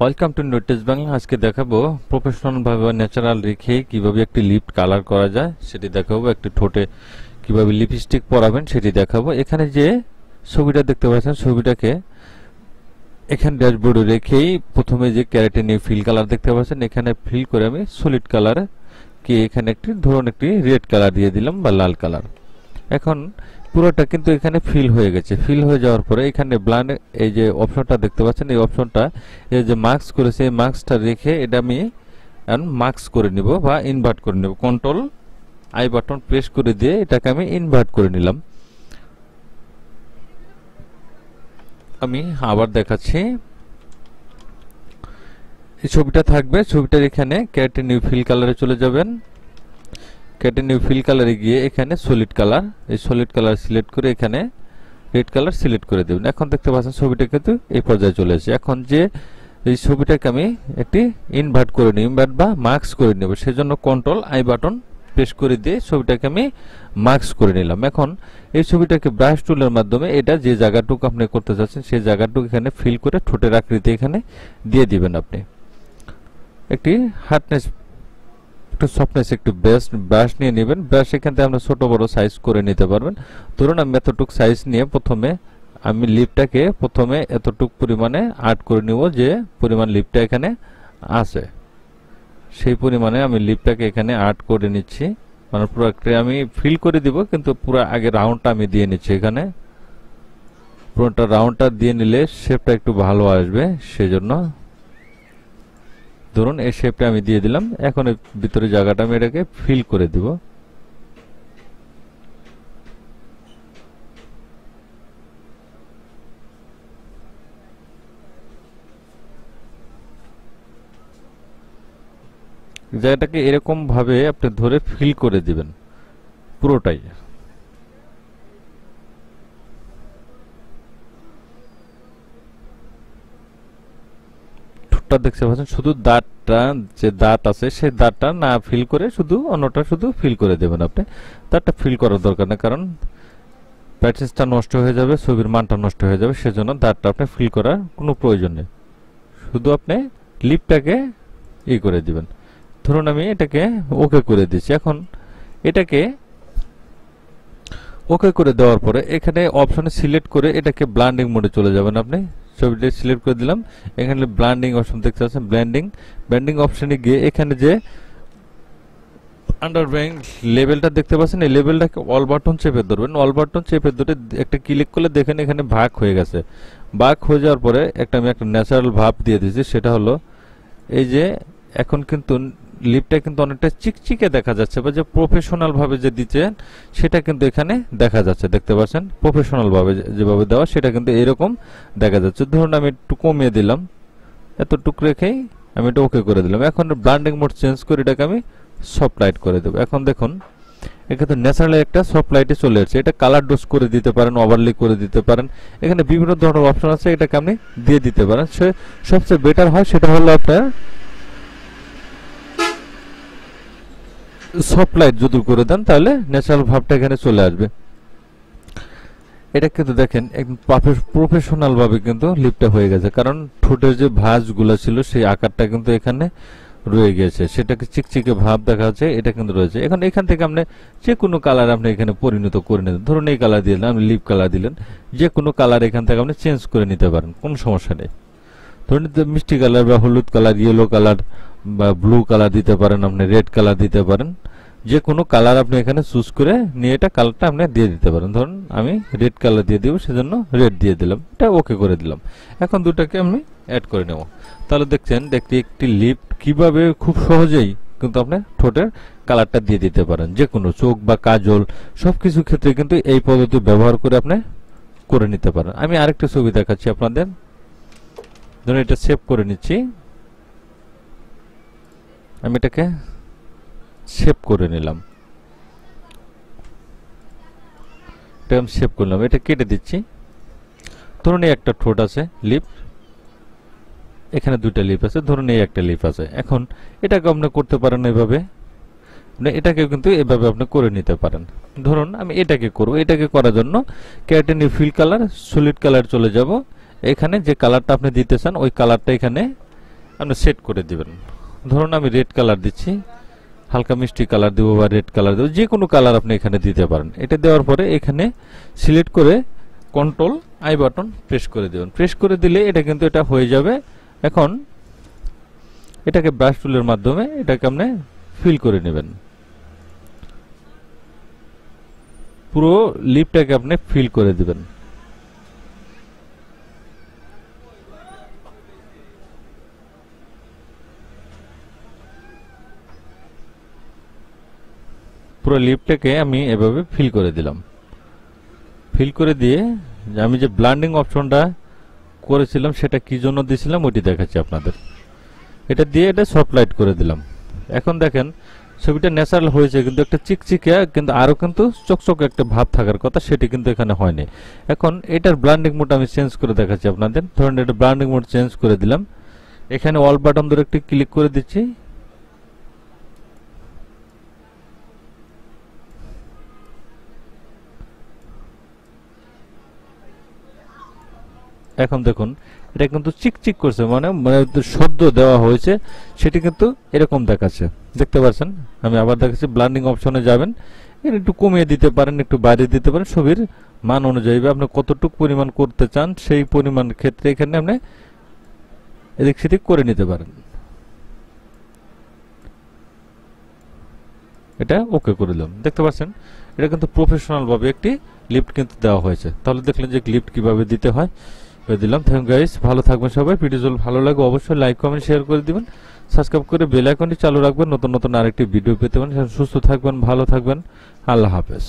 Welcome to notice Bangla. আজকে দেখাবো professional ভাবে ন্যাচারাল রেখে কিভাবে একটি লিপ কালার করা যায় সেটি দেখাবো। একটি ঠোঁটে কিভাবে লিপস্টিক পরাবেন সেটি দেখাবো। এখানে যে ছবিটা দেখতে পাচ্ছেন, ছবিটাকে এখানে ড্যাশবোর্ডে রেখেই প্রথমে যে ক্যারাটিনে ফিল কালার দেখতে পাচ্ছেন, এখানে ফিল করে আমি সলিড কালার কে এখানে একটি ধরুন একটি রেড কালার দিয়ে দিলাম বা লাল কালার। এখন পুরোটা কিন্তু এখানে ফিল হয়ে গেছে। ফিল হয়ে যাওয়ার পরে এখানে ব্লান্ড এই যে অপশনটা দেখতে পাচ্ছেন, এই অপশনটা এই যে মার্কস করেছে, এই মার্কসটা রেখে এটা আমি মার্কস করে নিব বা ইনভার্ট করে নিব। কন্ট্রোল আই বাটন প্রেস করে দিয়ে এটাকে আমি ইনভার্ট করে নিলাম। আমি আবার দেখাচ্ছি। এই ছবিটা থাকবে, ছবিটার এখানে ক্যারেক্টার নিউ ফিল কালারে চলে যাবেন। ক্যারেক্টার নিউ ফিল কালারে গিয়ে এখানে সলিড কালার, এই সলিড কালার সিলেক্ট করে এখানে রেড কালার সিলেক্ট করে দেবেন। এখন দেখতে পাচ্ছেন ছবিটা কিন্তু এই পর্যায়ে চলে এসেছে। এখন যে এই ছবিটাকে আমি একটি ইনভার্ট করে নিব, ইনভার্ট বা মার্কস করে নেব, সেজন্য কন্ট্রোল আই বাটন প্রেস করে দিয়ে ছবিটাকে আমি মার্কস করে নিলাম। এখন এই ছবিটাকে ব্রাশ টুলের মাধ্যমে এটা যে জায়গাটুকু আপনি করতে চাচ্ছেন সেই জায়গাটুকু এখানে ফিল করে ঠোঁটের আকৃতি এখানে দিয়ে দিবেন। আপনি একটি হার্ডনেস, একটু সফটনেস, একটু ব্রাশ নিয়ে নেবেন। ব্রাশ এখান থেকে আমরা ছোট বড় সাইজ করে নিতে পারবেন। ধরুন আমি এতটুকু সাইজ নিয়ে প্রথমে আমি লিপটাকে প্রথমে এতটুকু পরিমাণে আর্ট করে নিব, যে পরিমাণ লিপটা এখানে আছে সেই পরিমাণে আমি লিপটাকে এখানে আর্ট করে নিচ্ছি। মানে পুরো আমি ফিল করে দিব, কিন্তু পুরো আগে রাউন্ডটা আমি দিয়ে নিচ্ছি। এখানে পুরোটা রাউন্ডটা দিয়ে নিলে শেপটা একটু ভালো আসবে, সেজন্য ধরুন এই শেপটা আমি দিয়ে দিলাম। এখন এর ভিতরে জায়গাটা আমি এটাকে ফিল করে দিব। জায়গাটাকে এরকম ভাবে আপনি ধরে ফিল করে দিবেন পুরোটাই। দেখতে পাচ্ছেন শুধু দাঁতটা, যে দাঁত আছে সেই দাঁতটা না ফিল করে শুধু অন্যটা শুধু ফিল করে দেবেন। আপনি দাঁতটা ফিল করার দরকার না, কারণ প্র্যাকটিসটা নষ্ট হয়ে যাবে, ছবির মানটা নষ্ট হয়ে যাবে, সেজন্য দাঁতটা আপনি ফিল করার কোনো প্রয়োজন নেই। শুধু আপনি লিপটাকে করে দিবেন। ধরুন আমি এটাকে ওকে করে দিচ্ছি। এখন এটাকে ওকে করে দেওয়ার পরে এখানে অপশনে সিলেক্ট করে এটাকে ব্লান্ডিং মোডে চলে যাবেন। আপনি ছবিটা সিলেক্ট করে দিলাম, এখানে ব্লান্ডিং অপশন দেখতে পাচ্ছেন, ব্লেন্ডিং অপশনে গিয়ে এখানে যে আন্ডারব্যাং লেভেলটা দেখতে পাচ্ছেন, এই লেভেলটাকে অল বাটন চেপে ধরবেন। অল বাটন চেপে ধরে একটা ক্লিক করলে দেখেন এখানে ভাগ হয়ে গেছে। ভাগ হয়ে যাওয়ার পরে আমি একটা ন্যাচারাল ভাব দিয়ে দিয়েছি, সেটা হলো এই যে এখন কিন্তু লিপটা কিন্তু অনেকটা চিকচিকে দেখা যাচ্ছে, বা যে প্রফেশনাল ভাবে যে দিচ্ছেন সেটা কিন্তু এখানে দেখা যাচ্ছে। দেখতে পাচ্ছেন প্রফেশনাল ভাবে যেভাবে দেওয়া সেটা কিন্তু এরকম দেখা যাচ্ছে। ধরুন আমি একটু কমিয়ে দিলাম, এতটুকু রেখেই আমি এটা ওকে করে দিলাম। এখন ব্লান্ডিং মোড চেঞ্জ করে এটাকে আমি সফট লাইট করে দেবো। এখন দেখুন এখানে ন্যাচারালি একটা সফট লাইটে চলে আসছে। এটা কালার ডোজ করে দিতে পারেন, ওভারলি করে দিতে পারেন, এখানে বিভিন্ন ধরনের অপশন আছে, এটাকে আপনি দিয়ে দিতে পারেন। সবচেয়ে বেটার হয় সেটা হলো আপনার সফট লাইট যদি করে দেন তাহলে ন্যাচারাল ভাবটা এখানে চলে আসবে। এটা কিন্তু দেখেন একদম প্রফেশনাল ভাবে কিন্তু লিপটা হয়ে গেছে, কারণ ঠোঁটের যে ভাঁজগুলো ছিল সেই আকারটা কিন্তু এখানে রয়ে গেছে, সেটাকে চিকচিকে ভাব দেখা যাচ্ছে, এটা কিন্তু রয়েছে। এখন এখান থেকে আপনি যে কোনো কালার আপনি এখানে পরিণত করে নিতে, ধরুন এই কালার দিলেন, আপনি লিপ কালার দিলেন, যে কোনো কালার এখান থেকে আপনি চেঞ্জ করে নিতে পারেন, কোনো সমস্যা নেই। ধরুন মিষ্টি কালার বা হলুদ কালার, ইয়েলো কালার বা ব্লু কালার দিতে পারেন, আপনি রেড কালার দিতে পারেন, যে কোনো কালার আপনি এখানে চুজ করে নিয়ে এটা কালারটা আপনি দিয়ে দিতে পারেন। ধরুন আমি রেড কালার দিয়ে দিব, সেজন্য রেড দিয়ে দিলাম, এটা ওকে করে দিলাম। এখন দুটাকে আমি অ্যাড করে নেব। তাহলে দেখছেন দেখতে একটি লিপ কিভাবে খুব সহজেই কিন্তু আপনি ঠোঁটের কালারটা দিয়ে দিতে পারেন। যে কোনো চোখ বা কাজল সবকিছু ক্ষেত্রে কিন্তু এই পদ্ধতি ব্যবহার করে আপনি করে নিতে পারেন। আমি আরেকটা ছবি দেখাচ্ছি আপনাদের। ধরুন এটা সেভ করে নিচ্ছি, আমি এটাকে সেভ করে নিলাম, এটা আমি সেভ করলাম, এটা কেটে দিচ্ছি। ধরুন এই একটা ঠোঁট আছে লিপ, এখানে দুইটা লিপ আছে, ধরুন এই একটা লিপ আছে। এখন এটাকে আপনি করতে পারেন এভাবে, এটাকে কিন্তু এভাবে আপনি করে নিতে পারেন। ধরুন আমি এটাকে করব, এটাকে করার জন্য keratin fill colour solid colour চলে যাব। এখানে যে কালারটা আপনি দিতে চান ওই কালারটা এখানে আপনি সেট করে দিবেন। ধরুন আমি রেড কালার দিচ্ছি, হালকা মিষ্টি কালার দেবো বা রেড কালার দেবো, যে কোনো কালার আপনি এখানে দিতে পারেন। এটা দেওয়ার পরে এখানে সিলেক্ট করে কন্ট্রোল আই বাটন প্রেস করে দেবেন। প্রেস করে দিলে এটা কিন্তু এটা হয়ে যাবে। এখন এটাকে ব্রাশ টুলের মাধ্যমে এটাকে আপনি ফিল করে নেবেন, পুরো লিপটাকে আপনি ফিল করে দিবেন। পুরো লিপটাকে আমি এভাবে ফিল করে দিলাম। ফিল করে দিয়ে আমি যে ব্লান্ডিং অপশনটা করেছিলাম সেটা কি জন্য দিয়েছিলাম ওইটি দেখাচ্ছি আপনাদের। এটা দিয়ে এটা সফট লাইট করে দিলাম। এখন দেখেন ছবিটা ন্যাচারাল হয়েছে, কিন্তু একটা চিকচিকে কিন্তু আরো কিন্তু চকচকে একটা ভাব থাকার কথা, সেটি কিন্তু এখানে হয়নি। এখন এটার ব্লান্ডিং মোড আমি চেঞ্জ করে দেখাচ্ছি আপনাদের। ধরুন এটা ব্লান্ডিং মোড চেঞ্জ করে দিলাম। এখানে অল বাটন ধরে একটি ক্লিক করে দিচ্ছি। এখন দেখুন এটা কিন্তু চিকচিক করছে, মানে শব্দ দেওয়া হয়েছে, সেটি কিন্তু এরকম দেখাচ্ছে, দেখতে পাচ্ছেন। আমি আবার দেখাচ্ছি, ব্লান্ডিং অপশনে যাবেন, এর একটু কমিয়ে দিতে পারেন, একটু বাড়িয়ে দিতে পারেন, ছবির মান অনুযায়ী আপনি কতটুকু পরিমাণ করতে চান সেই পরিমাণ ক্ষেত্রে এখানে আপনি এদিক সেদিক করে নিতে পারেন। এটা ওকে করে দিলাম, দেখতে পাচ্ছেন এটা কিন্তু প্রফেশনাল ভাবে একটি লিফট কিন্তু দেওয়া হয়েছে। তাহলে দেখলেন যে লিফট কিভাবে দিতে হয়, দিলাম। থ্যাংক ইউ গাইস, ভালো থাকবেন সবাই। ভিডিও যদি ভালো লাগে অবশ্যই লাইক কমেন্ট শেয়ার করে দিবেন, সাবস্ক্রাইব করে বেল আইকনটি চালু রাখবেন নতুন নতুন আরেকটি ভিডিও পেতে পারেন। সুস্থ থাকবেন, ভালো থাকবেন, আল্লাহ হাফেজ।